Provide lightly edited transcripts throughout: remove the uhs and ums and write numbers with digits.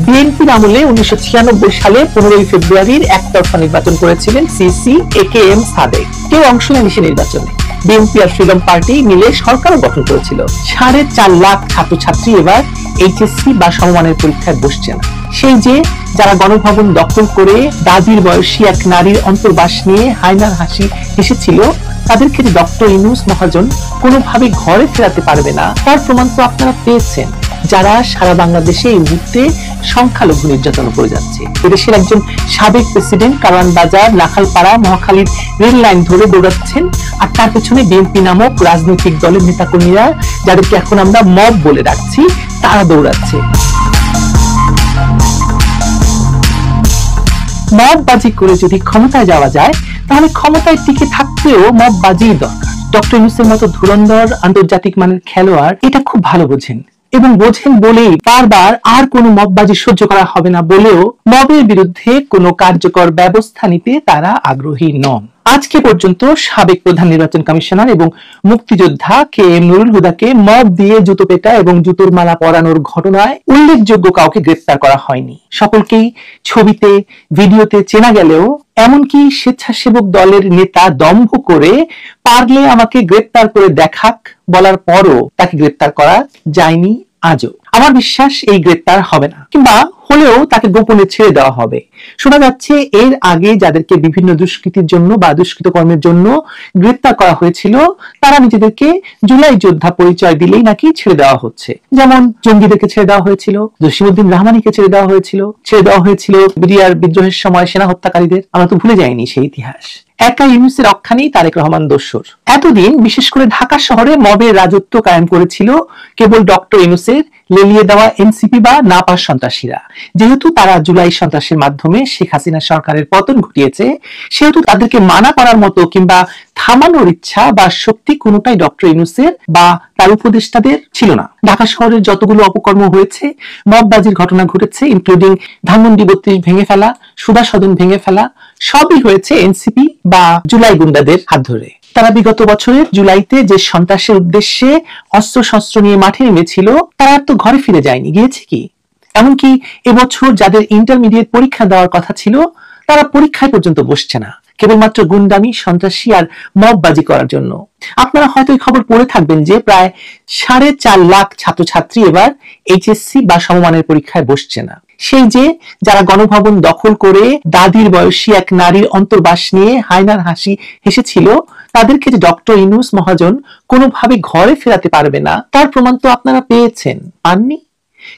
বিএনপির আমলে 1996 সালে 15 ফেব্রুয়ারির একতরফা নির্বাচন করেছিলেন সিসি একেএম সাদেক। কেউ অংশ নেয়নি সে নির্বাচনে। বিএনপি আর ফ্রিডম পার্টি মিলে সরকারও গঠন করেছিল। 4.5 লাখ ছাত্রছাত্রী এবার এইচএসসি বা সমমানের পরীক্ষায় বসছে না। সেই যে যারা গণভবন দখল করে দাদির বয়সী এক নারীর অন্তর্বাস নিয়ে হায়নার হাসি হেসেছিল, তাদেরকে ডক্টর ইউনূস মহাজন কোনোভাবে ঘরে ফেরাতে পারবে না, তার প্রমাণ তো আপনারা পেয়েছেন। যারা সারা বাংলাদেশে এই মুহূর্তে সংখ্যালঘু নির্যাতন করে যাচ্ছে। এদেশের একজন সাবেক প্রেসিডেন্ট কারওয়ান বাজার, লাখালপাড়া, মহাখালীর রেল লাইন ধরে দৌড়াচ্ছেন, আর তার পেছনে বিএনপি নামক রাজনৈতিক দলের নেতাকর্মীরা, যাদেরকে এখন আমরা মব বলে ডাকছি, তারা দৌড়াচ্ছে। মববাজি করে যদি ক্ষমতায় যাওয়া যায়, তাহলে ক্ষমতায় টিকে থাকতেও মববাজিই দরকার। ডক্টর ইউনূসের মতো ধুরন্ধর আন্তর্জাতিক মানের খেলোয়াড় এটা খুব ভালো বোঝেন, এবং বোঝেন বলেই বারবার আর কোনো মববাজি সহ্য করা হবে না বলেও মবের বিরুদ্ধে কোনো কার্যকর ব্যবস্থা নিতে তারা আগ্রহী নন। আজকে পর্যন্ত সাবেক প্রধান নির্বাচন কমিশনার এবং মুক্তিযোদ্ধা KM নুরুল হুদাকে মব দিয়ে জুতো পেটা এবং জুতোর মালা পরানোর ঘটনায় উল্লেখযোগ্য কাউকে গ্রেফতার করা হয়নি। সকলকেই ছবিতে ভিডিওতে চেনা গেলেও এমনকি স্বেচ্ছাসেবক দলের নেতা দম্ভ করে পারলে আমাকে গ্রেফতার করে দেখাক বলার পরও তাকে গ্রেফতার করা যায়নি আজও। আমার বিশ্বাস এই গ্রেফতার হবে না, কিংবা হলেও তাকে গোপনে ছেড়ে দেওয়া হবে। শোনা যাচ্ছে এর আগে যাদেরকে বিভিন্ন দুষ্কৃতির জন্য বা দুষ্কৃত কর্মের জন্য গ্রেফতার করা হয়েছিল, তারা নিজেদেরকে জুলাই যোদ্ধা পরিচয় দিলেই নাকি ছেড়ে দেওয়া হচ্ছে। যেমন জঙ্গিদেরকে ছেড়ে দেওয়া হয়েছিল, জসিমউদ্দিন রহমানীকে ছেড়ে দেওয়া হয়েছিল বিডিআর বিদ্রোহের সময় সেনা হত্যাকারীদের। আমরা তো ভুলে যাইনি সেই ইতিহাস। একা ইউনূসের অখ্যানেই তারেক রহমান দোসর। এতদিন বিশেষ করে ঢাকা শহরে মবের রাজত্ব কায়েম করেছিল কেবল ডক্টর ইউনূসের লেলিয়ে দেওয়া এনসিপি বা নাপাস সন্ত্রাসীরা। যেহেতু তারা জুলাই সন্ত্রাসের মাধ্যমে শেখ হাসিনা সরকারের পতন ঘটিয়েছে, সেহেতু তাদেরকে মানা করার মতো কিংবা থামানোর ইচ্ছা বা শক্তি কোনোটাই ডক্টর ইউনূসের বা তার উপদেষ্টাদের ছিল না। ঢাকা শহরের যতগুলো অপকর্ম হয়েছে, মববাজির ঘটনা ঘটেছে, ইনক্লুডিং ধানমন্ডি 32 ভেঙে ফেলা, সুধা সদন ভেঙে ফেলা, সবই হয়েছে এনসিপি বা জুলাই গুন্ডাদের হাত ধরে। তারা বিগত বছরের জুলাইতে যে সন্ত্রাসের উদ্দেশ্যে অস্ত্র শস্ত্র নিয়ে মাঠে নেমেছিল, তারা তো ঘরে ফিরে যায়নি, গিয়েছে কি? এমনকি এবছর যাদের ইন্টারমিডিয়েট পরীক্ষা দেওয়ার কথা ছিল, তারা পরীক্ষায় পর্যন্ত বসছে না, কেবলমাত্র গুন্ডামি, সন্ত্রাসী আর মববাজি করার জন্য। আপনারা হয়তো এই খবর পড়ে থাকবেন যে প্রায় 4.5 লাখ ছাত্রছাত্রী এবার এইচএসসি বা সমমানের পরীক্ষায় বসছে না। সেই যে যারা গণভবন দখল করে দাদির বয়সী এক নারীর অন্তর্বাস নিয়ে হায়নার হাসি হেসেছিল, তাদেরকে যে ডক্টর ইউনূস মহাজন কোনোভাবে ঘরে ফেরাতে পারবে না, তার প্রমাণ তো আপনারা পেয়েছেন, পাননি?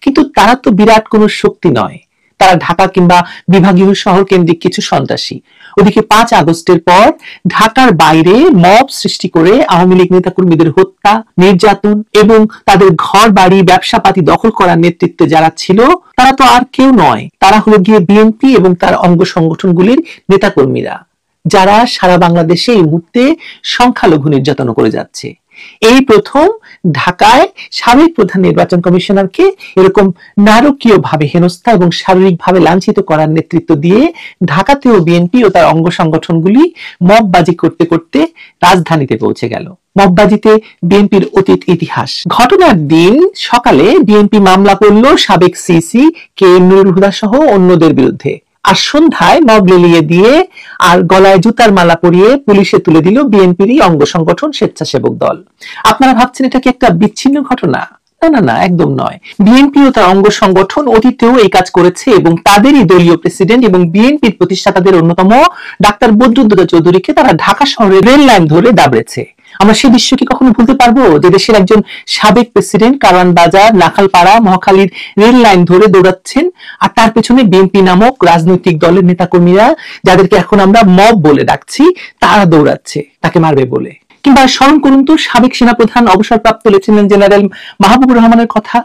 কিন্তু তারা তো বিরাট কোনো শক্তি নয়। তারা ঢাকা কিংবা বিভাগীয় শহর কেন্দ্রিক কিছু সন্ত্রাসী। ওদিকে 5 আগস্টের পর ঢাকার বাইরে মব সৃষ্টি করে আওয়ামী লীগ নেতাকর্মীদের হত্যা, নির্যাতন এবং তাদের ঘর বাড়ি ব্যবসাপাতি দখল করার নেতৃত্বে যারা ছিল, তারা তো আর কেউ নয়। তারা হলো গিয়ে বিএনপি এবং তার অঙ্গ সংগঠনগুলির নেতাকর্মীরা, যারা সারা বাংলাদেশে এই মুহূর্তে সংখ্যালঘু নির্যাতন করে যাচ্ছে। এই প্রথম ঢাকায় সাবেক প্রধান নির্বাচন কমিশনারকে এরকম নারকীয় ভাবে হেনস্থা এবং শারীরিকভাবে লাঞ্ছিত করার নেতৃত্ব দিয়ে ঢাকাতেও বিএনপি ও তার অঙ্গ সংগঠনগুলি মববাজি করতে করতে রাজধানীতে পৌঁছে গেল। মববাজিতে বিএনপির অতীত ইতিহাস। ঘটনার দিন সকালে বিএনপি মামলা করল সাবেক সিসি KM নুরুল হুদা সহ অন্যদের বিরুদ্ধে, আর সন্ধ্যায় মব লেলিয়ে দিয়ে আর গলায় জুতার মালা পরিয়ে পুলিশে তুলে দিল বিএনপিরই অঙ্গ সংগঠন স্বেচ্ছাসেবক দল। আপনারা ভাবছেন এটা কি একটা বিচ্ছিন্ন ঘটনা? না না, একদম নয়। বিএনপি ও তার অঙ্গ সংগঠন অতীতেও এই কাজ করেছে, এবং তাদেরই দলীয় প্রেসিডেন্ট এবং বিএনপির প্রতিষ্ঠাতাদের অন্যতম ডাক্তার বদরুদ্দোজা চৌধুরীকে তারা ঢাকা শহরে রেল লাইন ধরে দাবড়েছে। আমরা সেই দৃশ্য কি কখনো ভুলতে পারবো, যে দেশের একজন সাবেক প্রেসিডেন্ট কারওয়ান বাজার, লাখালপাড়া, মহাখালীর রেল লাইন ধরে দৌড়াচ্ছেন, আর তার পেছনে বিএনপি নামক রাজনৈতিক দলের নেতাকর্মীরা, যাদেরকে এখন আমরা মব বলে ডাকছি, তারা দৌড়াচ্ছে তাকে মারবে বলে। কিংবা স্মরণ করুন তো সাবেক সেনাপ্রধান অবসরপ্রাপ্ত লেফটেন্যান্ট জেনারেল মাহবুবুর রহমানের কথা।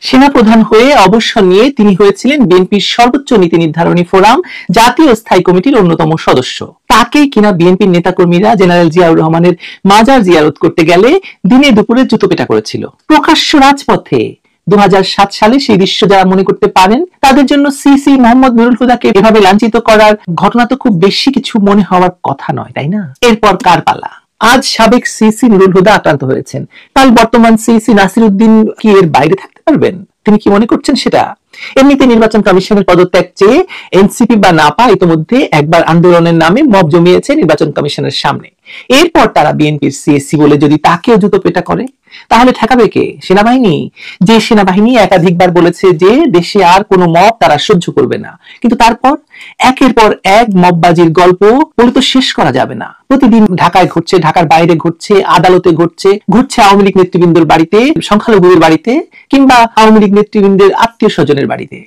সেনাপ্রধান হয়ে অবসর নিয়ে তিনি হয়েছিলেন বিএনপির সর্বোচ্চ নীতি নির্ধারণী ফোরাম জাতীয় স্থায়ী কমিটির অন্যতম সদস্য। তাকেই কিনা বিএনপির নেতাকর্মীরা জেনারেল জিয়াউর রহমানের মাজার জিয়ারত করতে গেলে দিনে দুপুরে জুতোপেটা করেছিল প্রকাশ্য রাজপথে। 2007 সালে সেই দৃশ্য যারা মনে করতে পারেন, তাদের জন্য সিসি মোহাম্মদ নুরুল হুদাকে এভাবে লাঞ্ছিত করার ঘটনা তো খুব বেশি কিছু মনে হওয়ার কথা নয়, তাই না? এরপর কার পালা? আজ সাবেক সিসি নুরুল হুদা আক্রান্ত হয়েছেন, কাল বর্তমান সিসি নাসিরউদ্দিন কি এর বাইরে থাকতে পারবেন? তিনি কি মনে করছেন সেটা? এমনিতে নির্বাচন কমিশনের পদত্যাগ চেয়ে এনসিপি বা নাপা ইতিমধ্যে একবার আন্দোলনের নামে মব জমিয়েছে নির্বাচন কমিশনের সামনে। এরপর তারা বিএনপির সিএসসি বলে যদি তাকেও জুতো পেটা করে, তাহলে ঠেকাবে কে? সেনাবাহিনী। যে সেনাবাহিনী একাধিকবার বলেছে যে দেশে আর কোনো মব তারা সহ্য করবে না, কিন্তু তারপর একের পর এক মববাজির গল্প বলে তো শেষ করা যাবে না। প্রতিদিন ঢাকায় ঘটছে, ঢাকার বাইরে ঘটছে, আদালতে ঘটছে, ঘটছে আওয়ামী লীগ নেতৃবৃন্দের বাড়িতে, সংখ্যালঘুদের বাড়িতে, কিংবা আওয়ামী লীগ নেতৃবৃন্দের আত্মীয় স্বজনের বাড়িতে।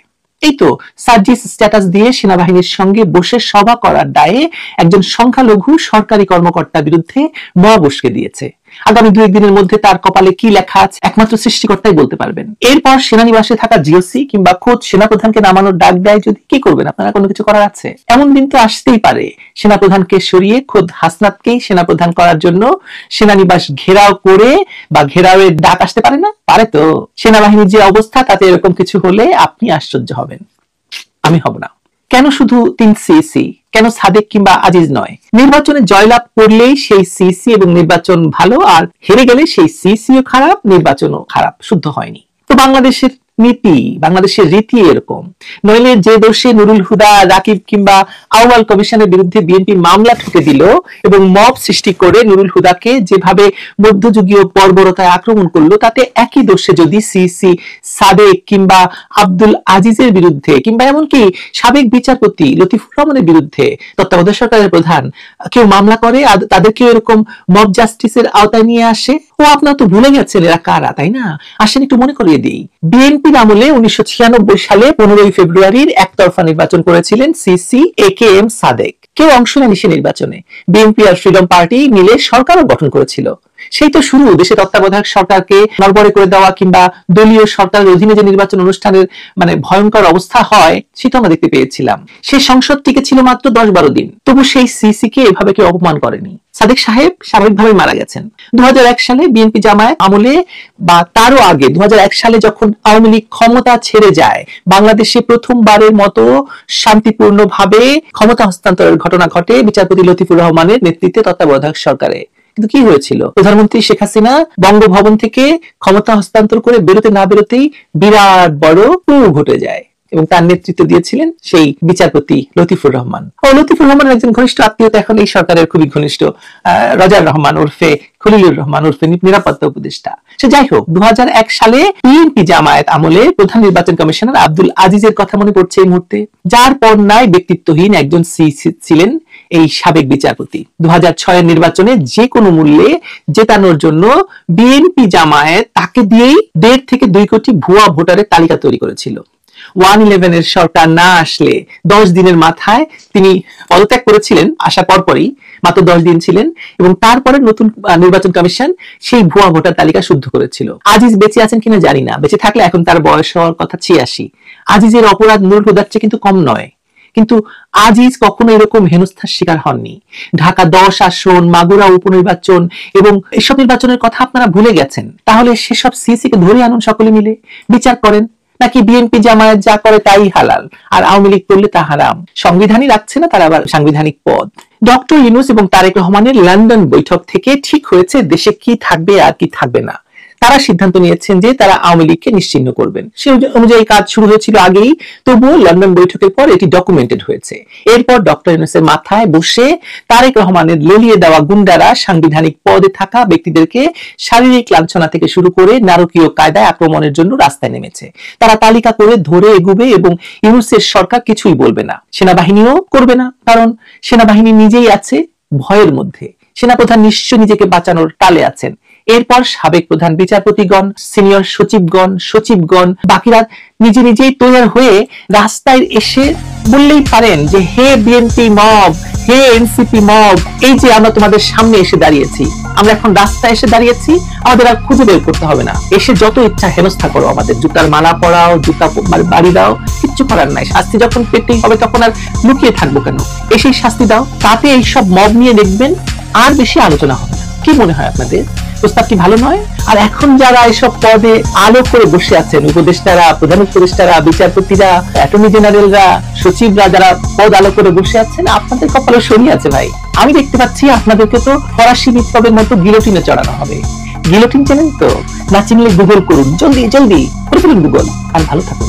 এই তো সার্জিস স্ট্যাটাস দিয়ে সেনাবাহিনীর সঙ্গে বসে সভা করার দায়ে একজন সংখ্যালঘু সরকারি কর্মকর্তার বিরুদ্ধে মব উস্কে দিয়েছে। আগামী 2-1 দিনের মধ্যে তার কপালে কি লেখা আছে একমাত্র সৃষ্টিকর্তাই বলতে পারবেন। এরপর সেনানিবাসে থাকা জিওসি কিংবা খোদ সেনাপ্রধানকে নামানোর ডাক দেয় যদি, কি করবেন আপনারা? কোনো কিছু করার আছে? এমন দিন তো আসতেই পারে সেনাপ্রধানকে সরিয়ে খোদ হাসনাতকেই সেনাপ্রধান করার জন্য সেনানিবাস ঘেরাও করে বা ঘেরাওয়ের ডাক আসতে পারে না? পারে তো। সেনাবাহিনীর যে অবস্থা তাতে এরকম কিছু হলে আপনি আশ্চর্য হবেন, আমি হব না। কেন শুধু 3 সিএসি? কেন সাদেক কিংবা আজিজ নয়? নির্বাচনে জয়লাভ করলেই সেই সিএসি এবং নির্বাচন ভালো, আর হেরে গেলে সেই সিএসিও খারাপ, নির্বাচনও খারাপ, শুদ্ধ হয়নি। তো বাংলাদেশের নীতি, বাংলাদেশের রীতি এরকম। নইলে যে দোষে নুরুল হুদা, রাকিব কিংবা আউয়াল কমিশনের বিরুদ্ধে বিএনপি মামলা ঠুকে দিল এবং মব সৃষ্টি করে নুরুল হুদাকে যেভাবে মধ্যযুগীয় বর্বরতায় আক্রমণ করলো, তাতে একই দোষে যদি সিসি সাদেক কিংবা আব্দুল আজিজের বিরুদ্ধে কিংবা এমনকি সাবেক বিচারপতি লতিফুর রহমানের বিরুদ্ধে তত্ত্বাবধায়ক সরকারের প্রধান কেউ মামলা করে, তাদেরকেও এরকম মব জাস্টিসের আওতায় নিয়ে আসে, ও আপনারা তো ভুলে গেছেন এরা কারা, তাই না? আসেন একটু মনে করিয়ে দিই। বিএনপির আমলে 1996 সালে 15 ফেব্রুয়ারির একতরফা নির্বাচন করেছিলেন সিসি AKM সাদেক। কেউ অংশ নেয়নি সে নির্বাচনে। বিএনপি আর ফ্রিডম পার্টি মিলে সরকারও গঠন করেছিল। সেই তো শুরু দেশে তত্ত্বাবধায়ক সরকারকে নড়বড়ে করে দেওয়া কিংবা দলীয় সরকারের অধীনে যে নির্বাচন অনুষ্ঠানের ভয়ঙ্কর অবস্থা হয়, সেটা আমরা দেখতে পেয়েছিলাম। সেই সংসদ টিকে ছিল মাত্র 10-12 দিন, তবু সেই সিসি কে এভাবে কেউ অপমান করেনি। সাদেক সাহেব স্বাভাবিকভাবে মারা গেছেন 2001 সালে বিএনপি জামায়াত আমলে, বা তারও আগে 2001 সালে যখন আওয়ামী লীগ ক্ষমতা ছেড়ে যায়, বাংলাদেশে প্রথমবারের মতো শান্তিপূর্ণভাবে ক্ষমতা হস্তান্তরের ঘটনা ঘটে বিচারপতি লতিফুর রহমানের নেতৃত্বে তত্ত্বাবধায়ক সরকারে। কিন্তু কি হয়েছিল? প্রধানমন্ত্রী শেখ হাসিনা বঙ্গভবন থেকে ক্ষমতা হস্তান্তর করে বেরোতে না বেরোতেই বিরাট বড় ক্লু ঘটে যায়, এবং তার নেতৃত্ব দিয়েছিলেন সেই বিচারপতি লতিফুর রহমান। লতিফুর রহমানের একজন ঘনিষ্ঠ আত্মীয় এখন এই সরকারের খুবই ঘনিষ্ঠ, রাজার রহমান ওরফে খলিলুর রহমান ওরফে নিরাপত্তা উপদেষ্টা। সে যাই হোক, 2001 সালে বিএনপি জামায়াত আমলে প্রধান নির্বাচন কমিশনার আব্দুল আজিজের কথা মনে পড়ছে এই মুহূর্তে, যার পর নাই ব্যক্তিত্বহীন একজন সিসি ছিলেন এই সাবেক বিচারপতি। 2006 এর নির্বাচনে যে কোনো মূল্যে জেতানোর জন্য বিএনপি জামায়াত তাকে দিয়েই 1.5 থেকে 2 কোটি ভুয়া ভোটারের তালিকা তৈরি করেছিল। 111 এর সরকার না আসলে 10 দিনের মাথায় তিনি পদত্যাগ করেছিলেন, আসার পরপরই মাত্র 10 দিন ছিলেন, এবং তারপরে নতুন নির্বাচন কমিশন সেই ভুয়া ভোটার তালিকা শুদ্ধ করেছিল। আজিজ বেঁচে আছেন কিনা জানি না, বেঁচে থাকলে এখন তার বয়স হওয়ার কথা 86। আজিজের অপরাধ নুরুল হুদার চেয়ে কিন্তু কম নয়, কিন্তু আজিজ কখনো এরকম হেনস্থার শিকার হননি। ঢাকা 10 আসন, মাগুরা উপনির্বাচন এবং এসব নির্বাচনের কথা আপনারা ভুলে গেছেন। তাহলে সেসব সিসি কে ধরে আনুন, সকলে মিলে বিচার করেন। নাকি বিএনপি জামায়াত যা করে তাই হালাল, আর আওয়ামী লীগ করলে তা হারাম? সংবিধানই রাখছে না তারা আবার সাংবিধানিক পদ। ডক্টর ইউনূস এবং তারেক রহমানের লন্ডন বৈঠক থেকে ঠিক হয়েছে দেশে কি থাকবে আর কি থাকবে না। তারা সিদ্ধান্ত নিয়েছেন যে তারা আওয়ামী লীগকে নিশ্চিহ্ন করবেন। সে অনুযায়ী কাজ শুরু হয়েছিল আগেই, তবুও লন্ডন বৈঠকের পর এটি ডকুমেন্টেড হয়েছে। এরপর ডক্টর ইউনূসের মাথায় বসে তারেক রহমানের লেলিয়ে দেওয়া গুন্ডারা সাংবিধানিক পদে থাকা ব্যক্তিদেরকে শারীরিক লাঞ্ছনা থেকে শুরু করে নারকীয় কায়দায় আক্রমণের জন্য রাস্তায় নেমেছে। তারা তালিকা করে ধরে এগুবে এবং ইউনূসের সরকার কিছুই বলবে না, সেনাবাহিনীও করবে না, কারণ সেনাবাহিনী নিজেই আছে ভয়ের মধ্যে। সেনাপ্রধান নিশ্চয় নিজেকে বাঁচানোর টালে আছেন। এরপর সাবেক প্রধান বিচারপতিগণ, সিনিয়র সচিবগণ বাকিরা নিজে নিজেই তৈরি হয়ে রাস্তায় এসে বললেই পারেন যে হে বিএনপি মব, হে এনসিপি মব, এই যে আমরা তোমাদের সামনে এসে দাঁড়িয়েছি, আমরা এখন রাস্তায় এসে দাঁড়িয়েছি, আমাদের আর খুঁজে বের করতে হবে না, এসে যত ইচ্ছা হেনস্থা করো, আমাদের জুতার মালা পরাও, জুতা বাড়ি দাও, কিচ্ছু করার নাই। শাস্তি যখন পেতেই হবে তখন আর লুকিয়ে থাকবো কেন, এসেই শাস্তি দাও। তাতে এইসব মব নিয়ে দেখবেন আর বেশি আলোচনা হবে। কি মনে হয় আপনাদের? প্রস্তাব কি ভালো নয়? আর এখন যারা এসব পদে আলো করে বসে আছেন, উপদেষ্টারা, প্রধান উপদেষ্টারা, বিচারপতিরা, অ্যাটর্নি জেনারেলরা, সচিবরা, যারা পদ আলো করে বসে আছেন, আপনাদের কপালে শনি আছে ভাই। আমি দেখতে পাচ্ছি আপনাদেরকে তো ফরাসি বিপ্লবের মতো গিলোটিনে চড়ানো হবে। গিলোটিন চেনেন তো? না চিনলে গুগল করুন, জলদি করে ফেলুন গুগল। আর ভালো থাকুন।